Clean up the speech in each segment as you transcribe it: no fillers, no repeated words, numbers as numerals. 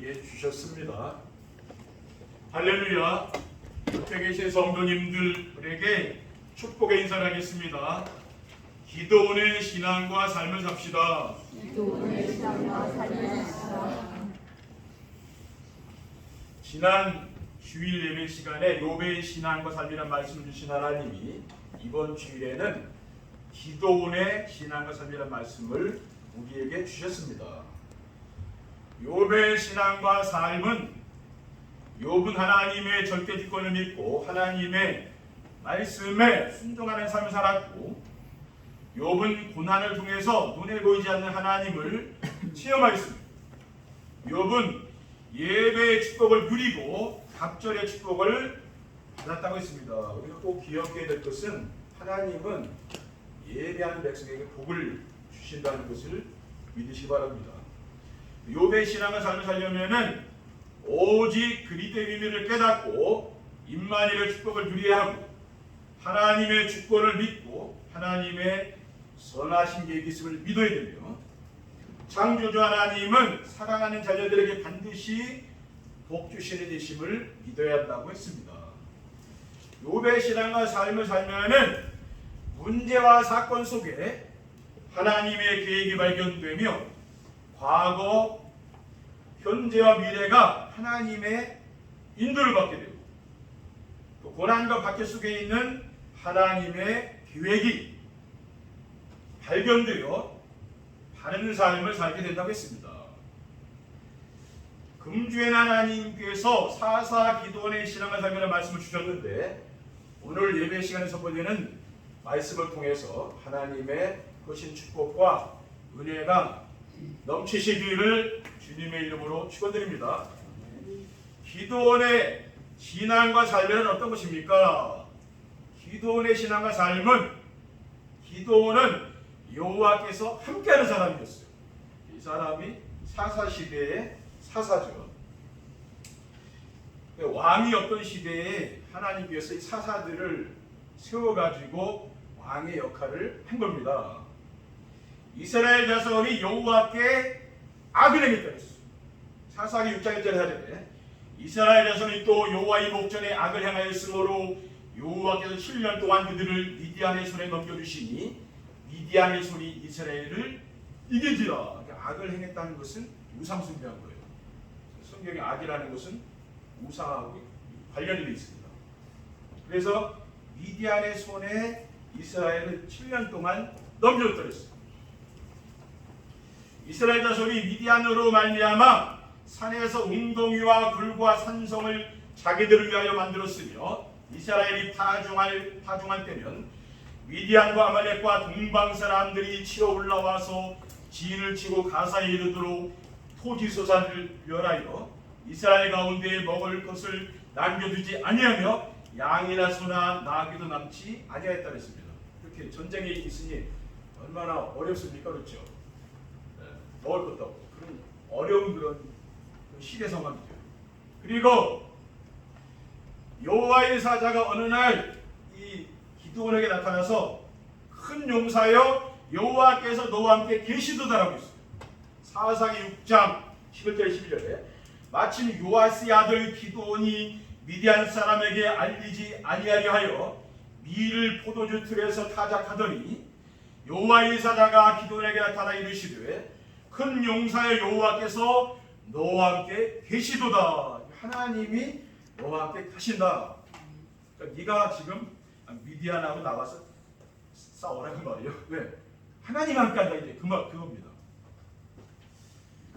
우리에게 주셨습니다. 할렐루야. 옆에 계신 성도님들에게 축복의 인사를 하겠습니다. 기도원의 신앙과 삶을 삽시다. 기도원의 신앙과 삶을 삽시다. 지난 주일 예배 시간에 욥의 신앙과 삶이라는 말씀을 주신 하나님이 이번 주일에는 기도원의 신앙과 삶이라는 말씀을 우리에게 주셨습니다. 욥의 신앙과 삶은 욥은 하나님의 절대주권을 믿고 하나님의 말씀에 순종하는 삶을 살았고, 욥은 고난을 통해서 눈에 보이지 않는 하나님을 체험하였습니다. 욥은 예배의 축복을 누리고 갑절의 축복을 받았다고 했습니다. 우리가 꼭 기억해야 될 것은 하나님은 예배하는 백성에게 복을 주신다는 것을 믿으시기 바랍니다. 욥의 신앙과 삶을 살려면은 오직 그리스도의 비밀을 깨닫고 임마누엘의 축복을 누려야 하고, 하나님의 주권을 믿고 하나님의 선하신 계획이 있음을 믿어야 되며, 창조주 하나님은 사랑하는 자녀들에게 반드시 복 주시는 이심을 믿어야 한다고 했습니다. 욥의 신앙과 삶을 살면은 문제와 사건 속에 하나님의 계획이 발견되며 과거, 현재와 미래가 하나님의 인도를 받게 되고, 또 고난과 박해 속에 있는 하나님의 계획이 발견되어 바른 삶을 살게 된다고 했습니다. 금주엔 하나님께서 사사 기도원의 신앙을 살면서 말씀을 주셨는데, 오늘 예배 시간에 선포되는 말씀을 통해서 하나님의 거신 축복과 은혜가 넘치시기를 주님의 이름으로 축원드립니다. 기도원의 신앙과 삶은 어떤 것입니까? 기도원의 신앙과 삶은, 기도원은 여호와께서 함께하는 사람이었어요. 이 사람이 사사시대의 사사죠. 왕이 없던 시대에 하나님께서 이 사사들을 세워가지고 왕의 역할을 한 겁니다. 이스라엘 자손이 여호와께 악을 행했다 했어요. 사사기 6장 1절에 하되, 이스라엘 자손이 또 여호와의 목전에 악을 행하였으므로 여호와께서 7년 동안 그들을 미디안의 손에 넘겨주시니 미디안의 손이 이스라엘을 이긴지라. 그러니까 악을 행했다는 것은 우상 숭배한 거예요. 성경의 악이라는 것은 우상하고 관련이 되어 있습니다. 그래서 미디안의 손에 이스라엘을 7년 동안 넘겨줬더랬어요. 이스라엘 자손이 미디안으로 말미암아 산에서 웅덩이와 굴과 산성을 자기들을 위하여 만들었으며, 이스라엘이 파종할 때면 미디안과 아말렉과 동방 사람들이 치러 올라와서 진을 치고 가사에 이르도록 토지소산을 멸하여 이스라엘 가운데 먹을 것을 남겨두지 아니하며 양이나 소나 나귀도 남지 아니하였다 했습니다. 이렇게 전쟁이 있으니 얼마나 어렵습니까? 그렇죠? 먹을 것도 없고 그런 어려운 그런 시대 상황이죠. 그리고 여호와의 사자가 어느 날 이 기드온에게 나타나서 큰 용사여 여호와께서 너와 함께 계시도다라고 했어요. 사사기 6장 11절 12절에 마침 요아스의 아들 기드온이 미디안 사람에게 알리지 아니하려 하여 밀을 포도주 틀에서 타작하더니 여호와의 사자가 기드온에게 나타나 이르시되 큰 용사의 여호와께서 너와 함께 계시도다. 하나님이 너와 함께 가신다. 그러니까 네가 지금 미디안하고 나와서 싸우라는 말이에요. 왜? 하나님 함께한다. 이제 그겁니다.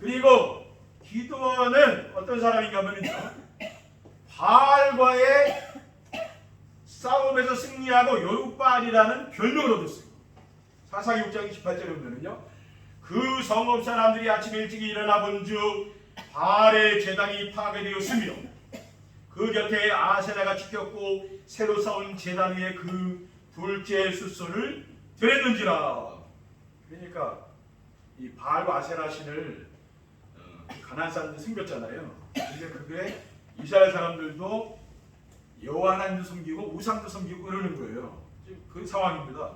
그리고 기드온은 어떤 사람인가 하면요, 바알과의 싸움에서 승리하고 여룻바알이라는 별명을 얻었어요. 사사기 6장 28절에 보면은요, 그 성읍 사람들이 아침 일찍 일어나 본즉 바알의 제단이 파괴되었으며 그 곁에 아세라가 지켰고 새로 쌓은 제단 위에 그 둘째 숫소를 드렸는지라. 그러니까 이 바알과 아세라 신을 가나안 사람들이 섬겼잖아요. 근데 그게 이스라엘 사람들도 여호와 하나님도 섬기고 우상도 섬기고 그러는 거예요. 그 상황입니다.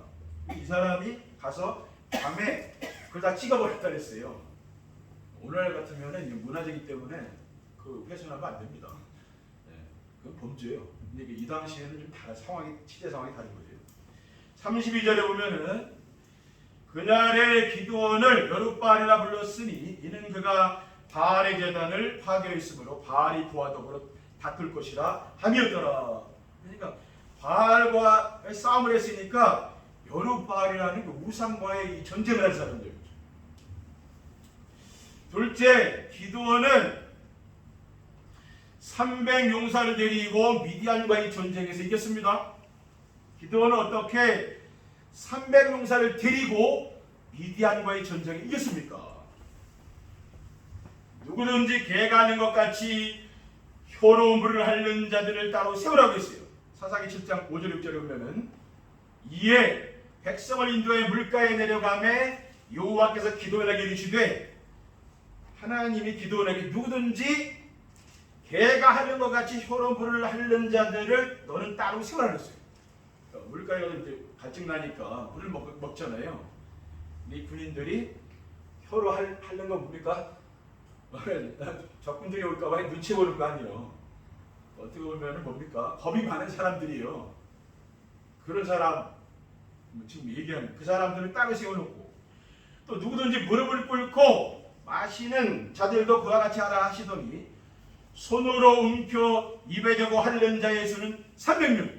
이 사람이 가서 밤에 그걸 다 찍어버렸다 그랬어요. 오늘 같으면은 이게 문화재이기 때문에 그 훼손하면 안 됩니다. 네, 그건 범죄예요. 근데 이 당시에는 좀 다른 상황이, 시대 상황이 다른 거죠. 32절에 보면은 그날의 기드온을 여룻바알이라 불렀으니 이는 그가 바알의 제단을 파괴했으므로 바알이 그와 더불어 다툴 것이라 함이었더라. 그러니까 바알과 싸움을 했으니까 여룻바알이라는 그 우상과의 이 전쟁을 한 사람들. 둘째, 기드온은 300용사를 데리고 미디안과의 전쟁에서 이겼습니다. 기드온은 어떻게 300용사를 데리고 미디안과의 전쟁에 이겼습니까? 누구든지 개가 하는 것 같이 혀로 물을 핥는 자들을 따로 세우라고 했어요. 사사기 7장 5절 6절에 보면은 이에 백성을 인도해 물가에 내려가매 여호와께서 기드온에게 이르시되 하나님이 기드온에게 누구든지 개가 하는 것 같이 혀로 물을 핥는 자들을 너는 따로 세우라 그랬어요. 물가에 가서 이제 갈증 나니까 물을 먹잖아요. 이 군인들이 혀로 핥는 건 뭡니까? 적군들이 올까봐 눈치 보는 거 아니에요. 어떻게 보면 뭡니까? 겁이 많은 사람들이에요. 그런 사람, 지금 얘기하는 그 사람들을 따로 세워놓고 또 누구든지 무릎을 꿇고 마시는 자들도 그와 같이 하라 하시더니 손으로 움켜 입에 대고 핥는 자의 수는 300명.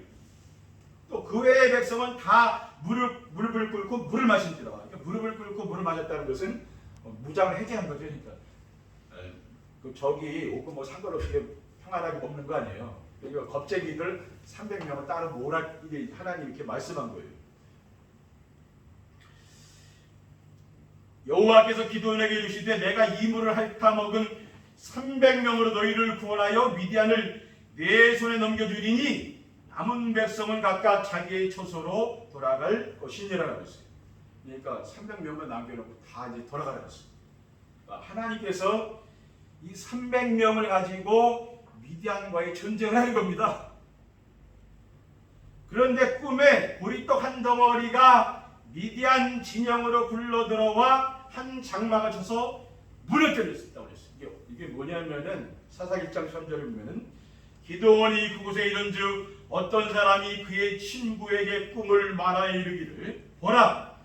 또 그 외의 백성은 다 무릎을 꿇고 물을 마신지라. 그러니까 무릎을 꿇고 물을 마셨다는 것은 무장을 해제한 거죠. 그러니까 그 적이 오고 뭐 상관없이 평안하게 먹는 거 아니에요. 그러니까 겁쟁이들 300명을 따로 모으라 이게 하나님 이렇게 말씀한 거예요. 여호와께서 기드온에게 이르시되 내가 이 물을 핥아 먹은 300명으로 너희를 구원하여 미디안을 내 손에 넘겨주리니 남은 백성은 각각 자기의 처소로 돌아갈 것이니라고 했어요. 그러니까 300명만 남겨놓고 다 이제 돌아가라고 했어요. 그러니까 하나님께서 이 300명을 가지고 미디안과의 전쟁을 하는 겁니다. 그런데 꿈에 보리떡 한 덩어리가 미디안 진영으로 굴러들어와 한 장막을 쳐서 무너뜨렸다고 그랬어요. 이게 뭐냐면은 사사기 1장 3절에 보면은 기드온이 그곳에 이른즉 어떤 사람이 그의 친구에게 꿈을 말하여 이르기를 보라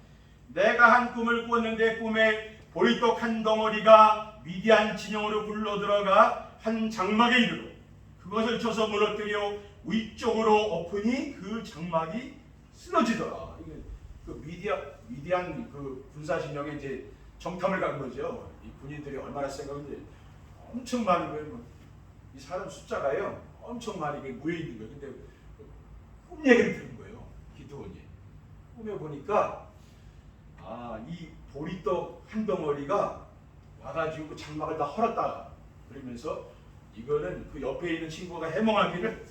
내가 한 꿈을 꾸었는데 꿈에 보리떡 한 덩어리가 미디안 진영으로 굴러들어가 한 장막에 이르러 그것을 쳐서 무너뜨려 위쪽으로 엎으니 그 장막이 쓰러지더라. 그 미디안 그 군사 진영에 이제 정탐을 간 거죠. 이 군인들이 얼마나 생각인지 엄청 많은 거예요. 이 사람 숫자가요 엄청 많이 모여 있는 거예요. 근데 꿈 얘기를 들은 거예요. 기드온이 꿈에 보니까 이 보리떡 한 덩어리가 와가지고 그 장막을 다 헐었다. 그러면서 이거는 그 옆에 있는 친구가 해몽하기를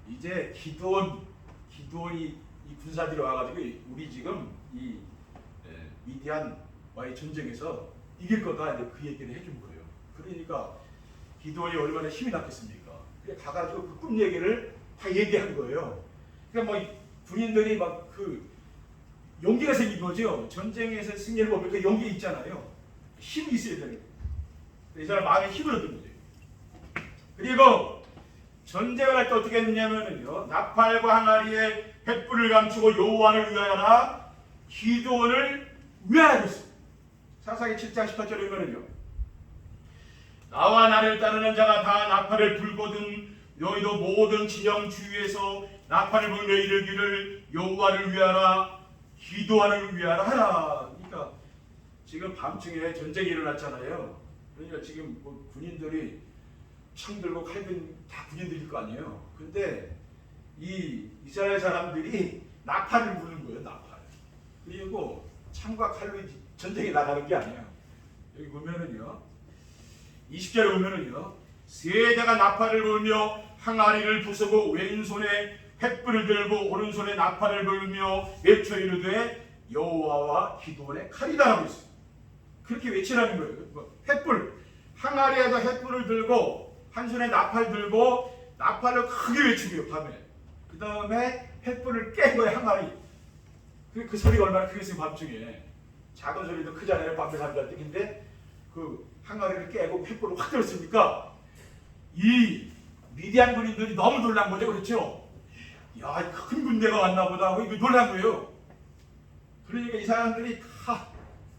이제 기드온이 이 군사들이 와가지고 우리 지금 이 미디안과의 전쟁에서 이길 거다. 이제 그 얘기를 해준 거예요. 그러니까 기드온이 얼마나 힘이 났겠습니까? 그래 가가지고 그 꿈 얘기를 다 얘기한 거예요. 그러니까 뭐 군인들이 막 그 용기가 생긴 거죠. 전쟁에서 승리를 보면 그 용기 있잖아요. 힘이 있어야 되는 거예요. 이 사람 마음에 힘을 얻은 거죠. 그리고 전쟁을 할 때 어떻게 했느냐면요. 나팔과 항아리에 횃불을 감추고 여호와를 위하여라 기드온을 위하여 했어요. 사사기 7장 18절에 보면요. 나와 나를 따르는 자가 다 나팔을 불거든 너희도 모든 진영 주위에서 나팔을 불며 이르기를 여호와를 위하라 기도하는 위하라 하라. 그러니까 지금 밤중에 전쟁이 일어났잖아요. 그러니까 지금 뭐 군인들이 창 들고 칼 든 다 군인들일 거 아니에요. 근데 이 이스라엘 사람들이 나팔을 부는 거예요. 나팔. 그리고 창과 칼로 전쟁에 나가는 게 아니에요. 여기 보면은요. 20절에 보면은요. 세대가 나팔을 불며 항아리를 부수고 왼손에 횃불을 들고 오른손에 나팔을 불며 외쳐 이르되 여호와와 기드온의 칼이다라고 있어요. 그렇게 외치라는 거예요. 횃불 항아리에다 횃불을 들고 한 손에 나팔 들고 나팔을 크게 외치고요. 밤에 그 다음에 횃불을 깬 거예요. 항아리. 그 소리가 얼마나 크겠어요. 밤중에 작은 소리도 크잖아요. 밤에 잠잘 때. 근데 그 항아리를 깨고 횃불을 확 들었으니까 이 미디안 군인들이 너무 놀란 거죠. 그렇죠? 야, 큰 군대가 왔나 보다 하고 이거 놀란 거예요. 그러니까 이 사람들이 다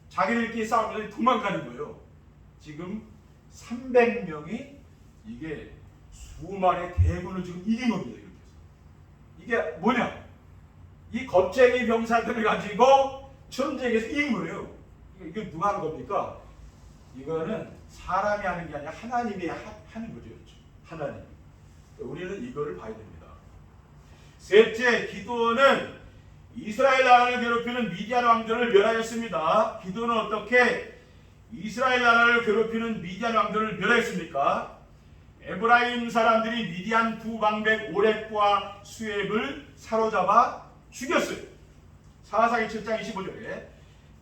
자기들끼리 싸우면서 도망가는 거예요. 지금 300명이 이게 수만의 대군을 지금 이긴 겁니다. 이게 뭐냐? 이 겁쟁이 병사들을 가지고 전쟁에서 이긴 거예요. 이게 누가 하는 겁니까? 이거는 사람이 하는 게 아니라 하나님이 하는 거죠. 그렇죠? 하나님. 우리는 이거를 봐야 됩니다. 셋째, 기드온은 이스라엘 나라를 괴롭히는 미디안 왕들을 멸하였습니다. 기드온은 어떻게 이스라엘 나라를 괴롭히는 미디안 왕들을 멸하였습니까? 에브라임 사람들이 미디안 두 방백 오렉과 수앱을 사로잡아 죽였어요. 사사기 7장 25절에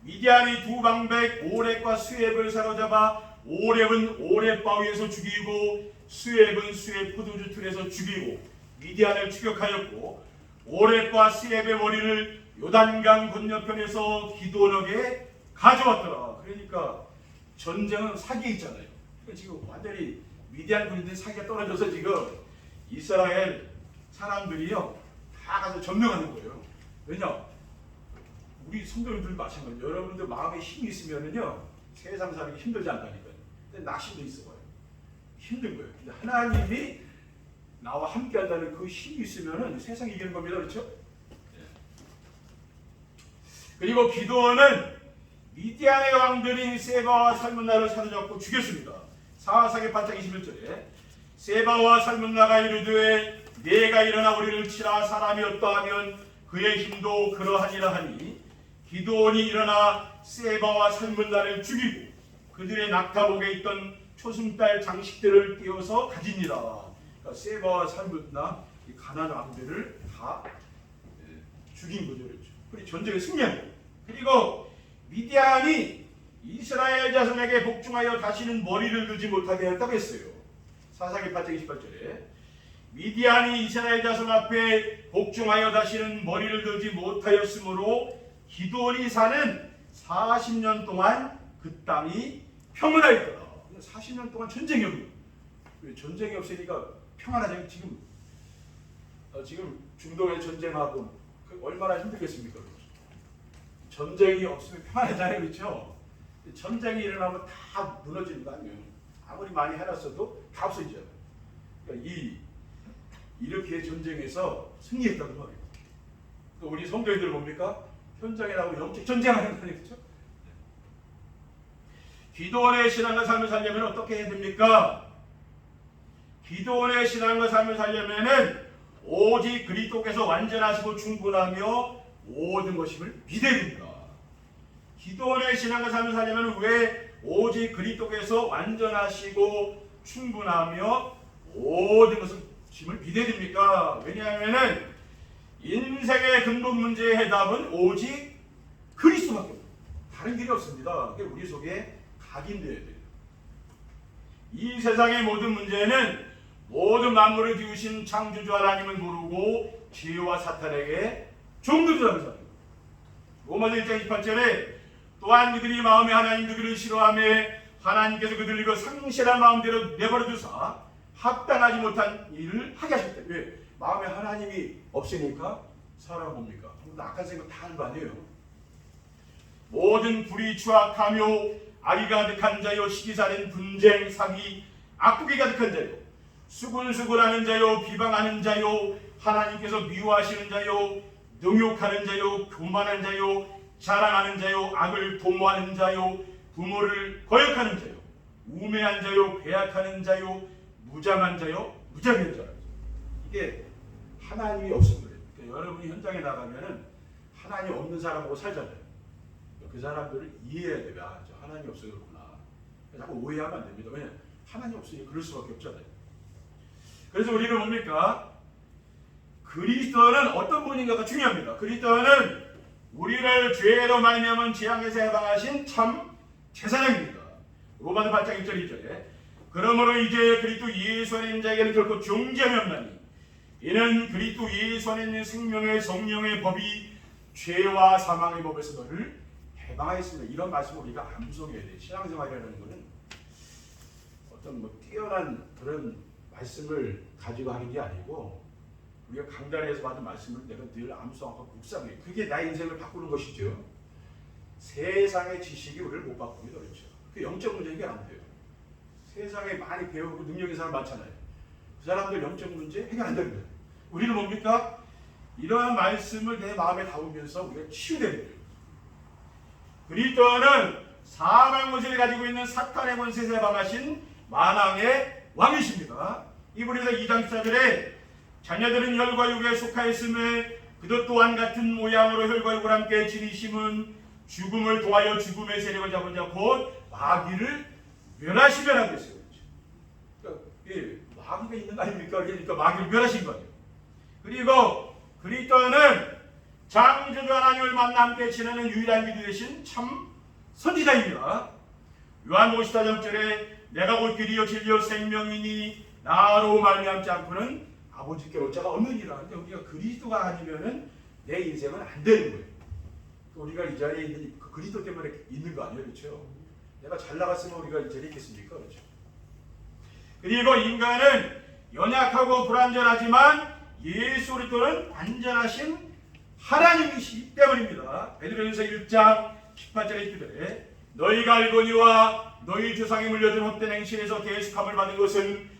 미디안이 두 방백 오렉과 수앱을 사로잡아 오렉은 오렉 바위에서 죽이고 수앱은 수앱 포도주 틀에서 죽이고 미디안을 추격하였고 오렉과 수앱의 머리를 요단강 건너편에서 기드온에게 가져왔더라. 그러니까 전쟁은 사기에 있잖아요. 지금 완전히 미디안 군인들 사기가 떨어져서 지금 이스라엘 사람들이요 다 가서 점령하는 거예요. 왜냐? 우리 성도님들 마찬가지예요. 여러분들 마음에 힘이 있으면은요 세상 살기 힘들지 않다니까요. 근데 낙심도 있어요. 힘든 거예요. 근데 하나님이 나와 함께 한다는 그 힘이 있으면은 세상 이기는 겁니다. 그렇죠? 그리고 기드온은 미디안의 왕들인 세바와 살문나를 사로잡고 죽였습니다. 사사기 8장 21절에 세바와 살문나가 이르되 내가 일어나 우리를 치라 사람이 어떠하면 그의 힘도 그러하니라 하니 기드온이 일어나 세바와 살문나를 죽이고 그들의 낙타복에 있던 초승달 장식들을 띄어서 가지니라. 그러니까 세바와 살문나 이 가나안 왕들을 다 죽인 거죠. 그렇죠? 그리고 전쟁에 승리한 거예요. 그리고 미디안이 이스라엘 자손에게 복종하여 다시는 머리를 들지 못하게 했다고 했어요. 사사기 8장 28절에 미디안이 이스라엘 자손 앞에 복종하여 다시는 머리를 들지 못하였으므로 기드온이 사는 40년 동안 그 땅이 평안하였더라. 40년 동안 전쟁이 없는 거예요. 전쟁이 없으니까 평안하죠. 지금 중동에 전쟁하고 얼마나 힘들겠습니까? 전쟁이 없으면 평안하잖아요. 그렇죠? 전쟁이 일어나면 다 무너지는 거 아니에요. 아무리 많이 해놨어도 다 없어지잖아요. 그러니까 이렇게 전쟁에서 승리했다는 거예요. 우리 성도님들 뭡니까? 현장에 나가고 영적 전쟁하는 거아니에요. 그렇죠? 기드온의 신앙과 삶을 살려면 어떻게 해야 됩니까? 기드온의 신앙과 삶을 살려면은 오직 그리스도께서 완전하시고 충분하며 모든 것임을 믿어야 됩니다. 기드온의 신앙과 삶을 살려면 왜 오직 그리스도께서 완전하시고 충분하며 모든 것임을 믿어야 됩니까? 왜냐하면은 인생의 근본 문제의 해답은 오직 그리스도밖에 없습니다. 다른 길이 없습니다. 그게 우리 속에 각인되어야 돼요. 이 세상의 모든 문제는 모든 만물을 지으신 창조주 하나님을 모르고 죄와 사탄에게 종들어가는 사람. 로마서 1장 28절에 또한 그들이 마음에 하나님 그들을 싫어하며 하나님께서 그들을 그 상실한 마음대로 내버려 두사 합당하지 못한 일을 하게 하셨다. 왜? 마음에 하나님이 없으니까 사람 뭡니까? 악한 생각 다 하는 거 아니에요. 모든 불의 추악하며 악이 가득한 자요 시기살인 분쟁 사기 악독이 가득한 자요 수군수군하는 자요 비방하는 자요 하나님께서 미워하시는 자요 능욕하는 자요 교만한 자요 자랑하는 자요 악을 도모하는 자요 부모를 거역하는 자요 우매한 자요 배약하는 자요 무장한 자요 무자비한 자라. 이게 하나님이 없은 거예요. 그러니까 여러분이 현장에 나가면은 하나님 없는 사람하고 살잖아요. 그 사람들을 이해해야 돼요. 아, 저 하나님이 없어서 그렇구나. 자꾸 오해하면 안 됩니다. 왜냐하면 하나님 없으니 그럴 수밖에 없잖아요. 그래서 우리는 뭡니까? 그리스도는 어떤 분인가가 중요합니다. 그리스도는 우리를 죄로 말미암은 재앙에서 해방하신 참 제사장입니다. 로마서 8장 1절 2절에 그러므로 이제 그리스도 예수 안에 있는 자에게는 결코 정죄함이 없나니 이는 그리스도 예수 안에 있는 생명의 성령의 법이 죄와 사망의 법에서 너를 해방하였습니다. 이런 말씀을 우리가 암송해야 돼요. 신앙생활이라는 것은 어떤 뭐 뛰어난 그런 말씀을 가지고 하는 게 아니고 우리가 강단에서 받은 말씀을 내가 늘 암송하고 묵상해. 그게 나의 인생을 바꾸는 것이죠. 세상의 지식이 우리를 못 바꾸기도 어렵죠. 그 영적 문제 해결 안 돼요. 세상에 많이 배우고 능력 있는 사람 많잖아요. 그 사람들 영적 문제 해결 안 됩니다. 우리는 뭡니까? 이러한 말씀을 내 마음에 담으면서 우리가 치유되는 거예요. 그리스도는 사망 권세를 가지고 있는 사탄의 권세에 방하신 만왕의 왕이십니다. 이분에서 2장 14절에 자녀들은 혈과 육에 속하였음에 그도 또한 같은 모양으로 혈과 육을 함께 지니심은 죽음을 도하여 죽음의 세력을 잡은 자 곧 마귀를 멸하시려라고 했어요. 그러니까 마귀가 있는 거 아닙니까? 그러니까 마귀를 멸하신 거예요. 그리고 그리스도는 창조주 하나님을 만나 함께 지내는 유일한 기도 대신 참 선지자입니다. 요한복음 14장절에 내가 곧 길이요 진리요 생명이니 나로 말미암지 않고는 아버지께로 자가 없느니라. 근데 우리가 그리스도가 아니면은 내 인생은 안 되는 거예요. 우리가 이 자리에 있는 그 그리스도 때문에 있는 거 아니에요, 그렇죠? 내가 잘 나갔으면 우리가 이 자리에 있겠습니까, 그렇죠? 그리고 인간은 연약하고 불완전하지만 예수 그리스도는 완전하신 하나님이시기 때문입니다. 베드로전서 1장 18절에 19절에 너희가 알거니와 너희 조상이 물려준 헛된 행실에서 계속함을 받은 것은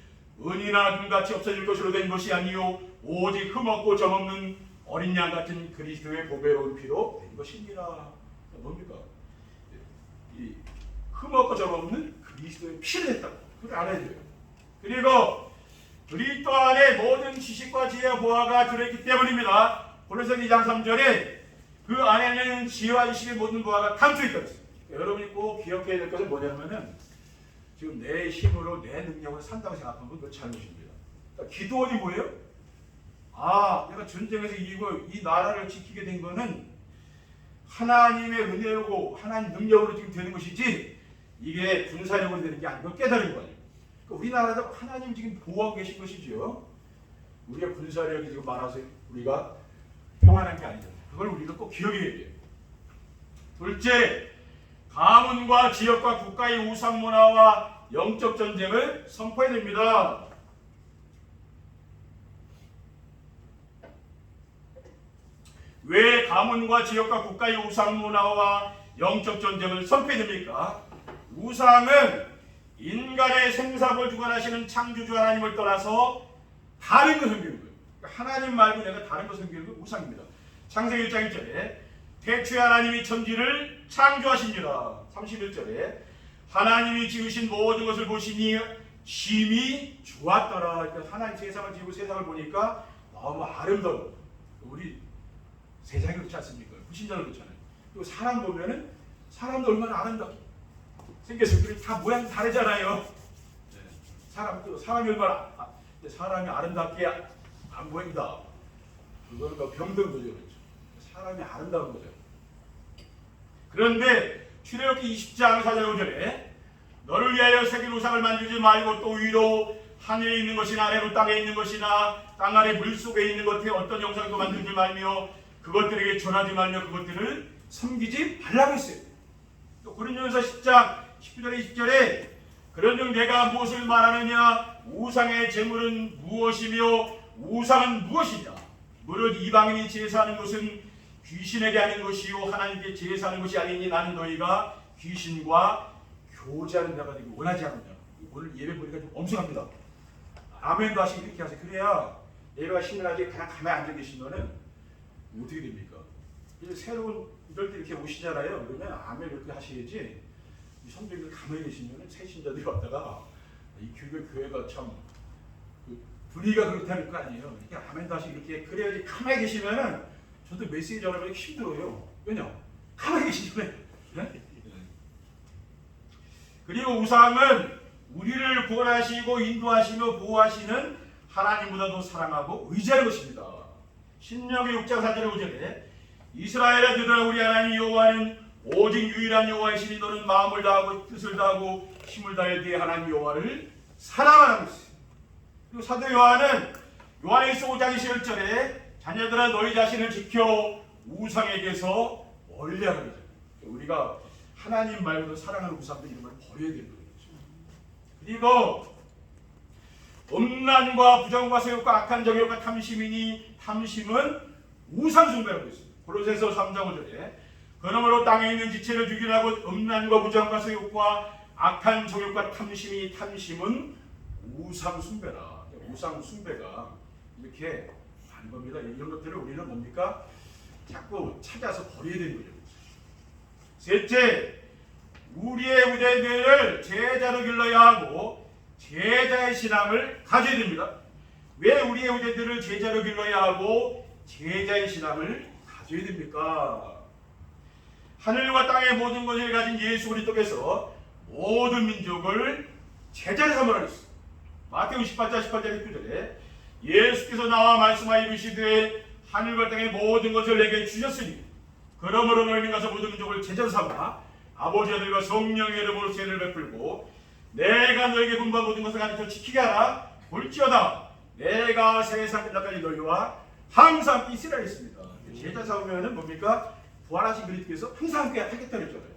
은이나 금같이 없어질 것으로 된 것이 아니요 오직 흠없고 점없는 어린 양 같은 그리스도의 보배로운 피로 된 것입니다. 뭡니까? 이 흠없고 점없는 그리스도의 피를 냈다고. 그걸 알아야 돼요. 그리고 그리스도 안에 모든 지식과 지혜와 보화가 들어있기 때문입니다. 고린도서 2장 3절에 그 안에는 지혜와 지식의 모든 보화가 감춰있다 그랬어요. 여러분이 꼭 기억해야 될 것은 뭐냐면은 지금 내 힘으로 내 능력으로 산다고 생각하는 건 그건 잘못입니다. 그러니까 기도원이 뭐예요? 내가 전쟁에서 이기고 이 나라를 지키게 된 거는 하나님의 은혜로 하나님 능력으로 지금 되는 것이지 이게 군사력으로 되는 게 아니고 깨달은 거예요. 그러니까 우리나라도 하나님 지금 보호하고 계신 것이죠. 우리가 군사력이 지금 많아서 우리가 평안한 게 아니잖아요. 그걸 우리가 꼭 기억해야 돼요. 둘째, 가문과 지역과 국가의 우상 문화와 영적 전쟁을 선포해야 됩니다. 왜 가문과 지역과 국가의 우상 문화와 영적 전쟁을 선포해야 됩니까? 우상은 인간의 생사를 주관하시는 창조주 하나님을 떠나서 다른 것을 섬기는 거예요. 하나님 말고 내가 다른 것을 섬기는 건 우상입니다. 창세기 1장 1절에 태초에 하나님이 천지를 창조하십니다. 31절에 하나님이 지으신 모든 것을 보시니 심히 좋았더라. 그러니까 하나님 세상을 지으고 세상을 보니까 너무 아름다워. 우리 세상이 그렇지 않습니까? 불신자는 그렇잖아요. 그리고 사람 보면은 사람도 얼마나 아름답게 생겼어요. 우리 다 모양 다르잖아요. 사람이 얼마나 사람이 아름답게 안 보인다. 그거는 병든 거죠, 그렇죠? 사람이 아름다운 거죠. 그런데 출애굽기 20장 4절 5절에 너를 위하여 새긴 우상을 만들지 말고 또 위로 하늘에 있는 것이나 아래로 땅에 있는 것이나 땅 아래 물 속에 있는 것에 어떤 형상도 만들지 말며 그것들에게 전하지 말며 그것들을 섬기지 말라고 했어요. 또 고린도전서 10장 19절에 20절에 그런즉 내가 무엇을 말하느냐 우상의 제물은 무엇이며 우상은 무엇이냐 무릇 이방인이 제사하는 것은 귀신에게 하는 것이요 하나님께 제사하는 것이 아니니 나는 너희가 귀신과 교제하는 자가 되기 원하지 않느냐. 오늘 예배 보니까 좀 엄청납니다. 아멘도 하시고 이렇게 하세요. 그래야 예배가 신나게 그냥 가만히 앉아 계시면은 어떻게 됩니까? 새로운 이럴 때 이렇게 오시잖아요. 그러면 아멘 이렇게 하셔야지. 이 성도님들 가만히 계시면은 새 신자들이 왔다가 이 교회가 참 분위기가 그렇다는 거 아니에요. 이렇게 아멘도 하시고 이렇게 그래야지 가만히 계시면은 저도 메시지 전하기 힘들어요. 왜냐? 가만히 계시잖아요. 네? 그리고 우상은 우리를 구원하시고 인도하시며 보호하시는 하나님보다도 사랑하고 의지하는 것입니다. 신명기 6장 4절 5절에 이스라엘아 들으라 우리 하나님 여호와는 오직 유일한 여호와이시니 너는 마음을 다하고 뜻을 다하고 힘을 다해 네 하나님 여호와를 사랑하라고 했어요. 그리고 사도 요한은 요한일서 5장 21절에 자녀들아 너희 자신을 지켜 우상에게서 멀리하라. 우리가 하나님 말고도 사랑하는 우상들 이런 걸 버려야 되는 거죠. 그리고 음란과 부정과 세욕과 악한 정욕과 탐심이니 탐심은 우상숭배라고 있습니다. 골로새서 3장 5절에 그러므로 땅에 있는 지체를 죽이라고 음란과 부정과 세욕과 악한 정욕과 탐심은 우상숭배라. 우상숭배가 이렇게 하는 겁니다. 이런 것들을 우리는 뭡니까? 자꾸 찾아서 버려야 되는 거죠. 셋째, 우리의 후대들을 제자로 길러야 하고 제자의 신앙을 가져야 됩니다. 왜 우리의 후대들을 제자로 길러야 하고 제자의 신앙을 가져야 됩니까? 하늘과 땅의 모든 것을 가진 예수 그리스도께서 모든 민족을 제자로 삼으라 했습니다. 마태복음 18장 18절 19절에 예수께서 나와 말씀하여 이르시되 하늘과 땅의 모든 것을 내게 주셨으니 그러므로 너희는 가서 모든 민족을 제자로 삼아 아버지 아들과 성령의 이름으로 죄를 베풀고 내가 너에게 분부한 모든 것을 가르쳐 지키게 하라. 볼지어다 내가 세상 끝날까지 너희와 항상 함께 있으라 했습니다. 제자 삼으면은 뭡니까? 부활하신 그리스도께서 항상 함께 하겠다 했잖아요.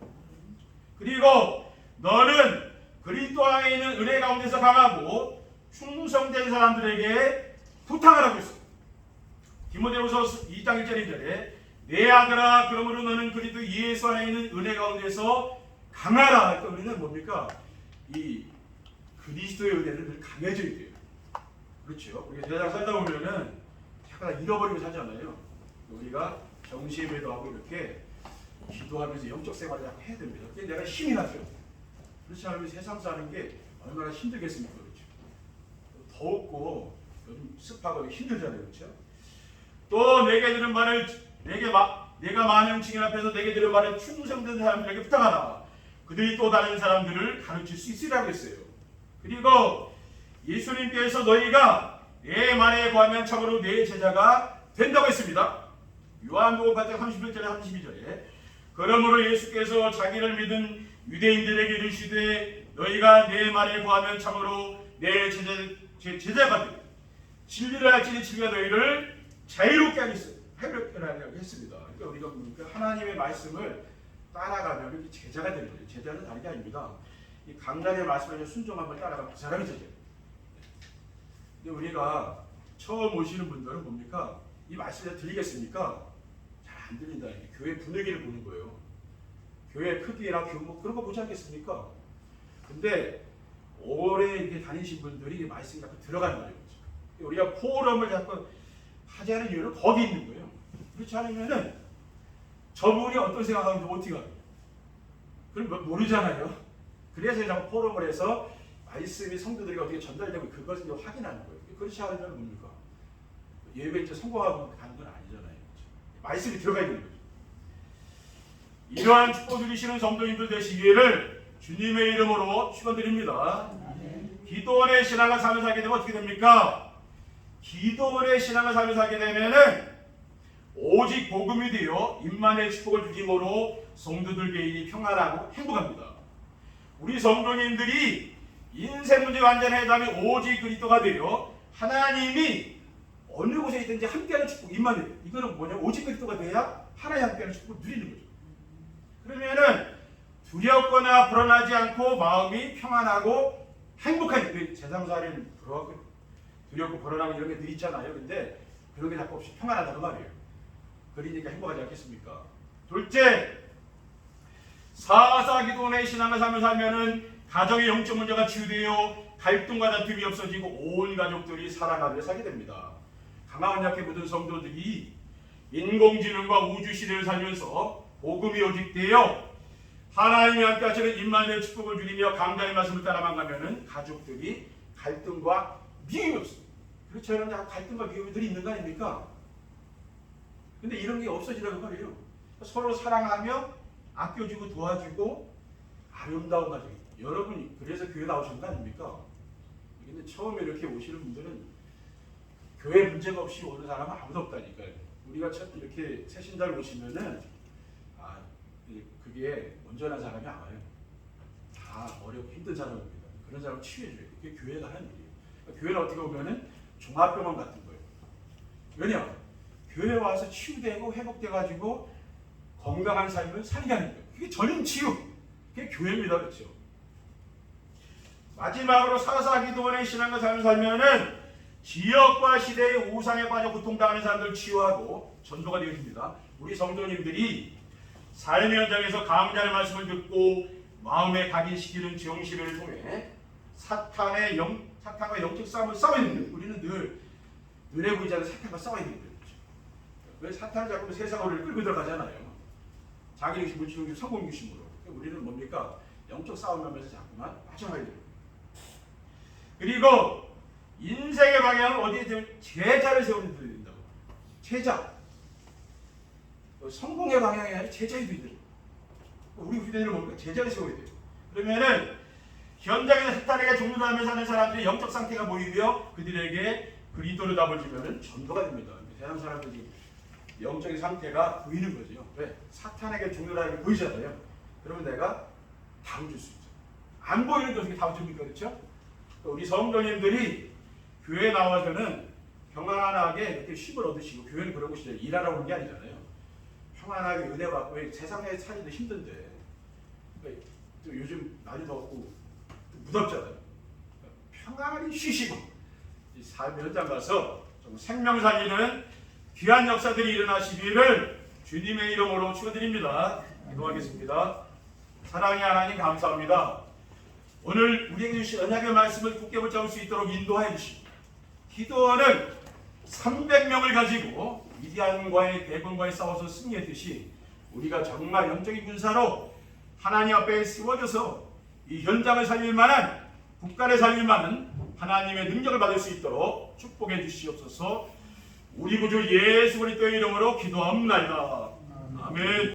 그리고 너는 그리스도 안에 있는 은혜 가운데서 강하고 충성된 사람들에게 부탁하라고 했습니다. 디모데후서 2장 1절 2절에 내 아들아 그러므로 너는 그리스도 예수 안에 있는 은혜 가운데서 강하라. 그러니까 우리는 뭡니까? 이 그리스도의 은혜를 늘 강해져야 돼요. 그렇죠? 우리가 세상 살다 보면은 잠깐 잃어버리고 살잖아요. 우리가 정시예배도 하고 이렇게 기도하면서 영적 생활을 해야 됩니다. 그게 내가 힘이 나죠. 그렇지 않으면 세상 사는 게 얼마나 힘들겠습니까? 그렇죠? 더웠고 요즘 습하고 힘들잖아요. 그렇죠? 또 내게 들은 말을 내가 많은 증인 앞에서 내게 들은 말을 충성된 사람들에게 부탁하라. 그들이 또 다른 사람들을 가르칠 수 있으라고 했어요. 그리고 예수님께서 너희가 내 말에 구하면 참으로 내 제자가 된다고 했습니다. 요한복음 8장 31절에 32절에 그러므로 예수께서 자기를 믿은 유대인들에게 이르시되 너희가 내 말에 구하면 참으로 내 제자가 되고 진리를 알지니 진리가 너희를 자유롭게 하겠습니다. 하려고 했습니다. 그러니까 우리가 뭡니까? 하나님의 말씀을 따라가면 이렇게 제자가 되는 거예요. 제자는 다른 게 아닙니다. 이 강단의 말씀에 순종한 걸 따라가면 그 사람이 제자예요. 근데 우리가 처음 오시는 분들은 뭡니까? 이 말씀을 들리겠습니까? 잘 안 들린다. 교회 분위기를 보는 거예요. 교회 크기나 규모 그런 거 보지 않겠습니까? 근데 오래 이렇게 다니신 분들이 이 말씀이 자꾸 들어가는 거예요. 우리가 포럼을 자꾸 하지 않은 이유는 거기 있는 거예요. 그렇지 않으면은 저분이 어떤 생각하는지 어떻게 알아요? 그럼 모르잖아요. 그래서 자꾸 포럼을 해서 말씀이 성도들에게 어떻게 전달되고 그것을 이제 확인하는 거예요. 그렇지 않으면 뭡니까? 예배 이제 성공하고 가는 건 아니잖아요. 말씀이 들어가 있는 거죠. 이러한 축복 누리시는 성도님들 되시기를 주님의 이름으로 축원드립니다. 기도원의 신앙을 살면서 하게 되면 어떻게 됩니까? 기도원의 신앙을 살면서 하게 되면은 오직 복음이 되어 임만의 축복을 주심으로 성도들 개인이 평안하고 행복합니다. 우리 성도님들이 인생 문제 완전히 해답이 오직 그리스도가 되어 하나님이 어느 곳에 있든지 함께하는 축복 임만해. 이거는 뭐냐? 오직 그리스도가 돼야 하나님 함께하는 축복을 누리는 거죠. 그러면은 두렵거나 불안하지 않고 마음이 평안하고 행복한 세상살이는 두렵고 불안하고 이런 게 늘 있잖아요. 근데 그런 게 자꾸 없이 평안하다는 말이에요. 그러니까 행복하지 않겠습니까? 둘째, 사사기도원의 신앙을 살면서 하면은 가정의 영적 문제가 치유되어 갈등과 다툼이 없어지고 온 가족들이 사랑하며 살게 됩니다. 강한 약해 묻은 성도들이 인공지능과 우주 시대를 살면서 복음이 오직되어 하나님이 함께 하시는 임마누엘 축복을 누리며 강단의 말씀을 따라만 가면은 가족들이 갈등과 미움이 없습니다. 그렇지 않으면 갈등과 미움이 늘 있는 거 아닙니까? 근데 이런 게 없어지라는 말이에요. 서로 사랑하며 아껴주고 도와주고 아름다운 가정. 여러분이 그래서 교회 나오신 거 아닙니까? 근데 처음에 이렇게 오시는 분들은 교회 문제가 없이 오는 사람은 아무도 없다니까요. 우리가 첫 이렇게 새신자를 오시면은 그게 온전한 사람이 안 와요. 다 어렵고 힘든 사람입니다. 그런 사람을 치유해줘요. 그게 교회가 하는 일이에요. 그러니까 교회는 어떻게 보면은 종합병원 같은 거예요. 왜냐? 교회 와서 치유되고 회복돼가지고 건강한 삶을 살게 하는 거예요. 그게 전인 치유. 그게 교회입니다. 그렇죠? 마지막으로 사사기도원의 신앙과 삶을 살면은 지역과 시대의 우상에 빠져 고통당하는 사람들을 치유하고 전도가 되어집니다. 우리 성도님들이 삶의 현장에서 강자의 말씀을 듣고 마음에 각인시키는 정시를 통해 사탄과 영적 싸움을 싸워야 됩니다. 우리는 늘 눈에 보이지 않는 사탄과 싸워야 됩니다. 왜 사탄을 자꾸 세상을 우리를 끌고 들어가잖아요. 자기 중심, 물질 중심, 성공 중심으로. 우리는 뭡니까? 영적 싸움을 하면서 자꾸만 빠져나가야 됩니다. 그리고 인생의 방향은 어디에 되면 제자를 세우는 데야 된다고. 제자. 성공의 방향이 아니라 제자의 되는. 우리 후대들은 뭡니까? 제자를 세워야 돼요. 그러면은 현장에서 사탄에게 종료하면서 사는 사람들의 영적 상태가 보이고요. 그들에게 그리스도를 답을 주면은 전도가 됩니다. 세상 사람들이 영적인 상태가 보이는 거죠. 왜? 사탄에게 종료라는 게 보이잖아요. 그러면 내가 답을 줄 수 있죠. 안 보이는 게 어떻게 답을 줍니까? 그렇죠? 우리 성도님들이 교회에 나와서는 평안하게 이렇게 쉼을 얻으시고, 교회는 그런 곳이죠. 일하러 오는 게 아니잖아요. 평안하게 은혜 받고, 세상에 살기도 힘든데 또 요즘 날이 덥고 무덥잖아요. 평안히 쉬시고 삶의 현장 가서 좀 생명 살리는 귀한 역사들이 일어나시기를 주님의 이름으로 축원드립니다. 기도하겠습니다. 사랑의 하나님 감사합니다. 오늘 우리에게 주신 언약의 말씀을 굳게 붙잡을 수 있도록 인도하여 주시고, 기도원은 300명을 가지고 미디안과의 대군과의 싸워서 승리했듯이 우리가 정말 영적인 군사로 하나님 앞에 세워져서 이 현장을 살릴 만한, 국가를 살릴 만한 하나님의 능력을 받을 수 있도록 축복해 주시옵소서. 우리 구주 예수 그리스도의 이름으로 기도합니다. 아멘.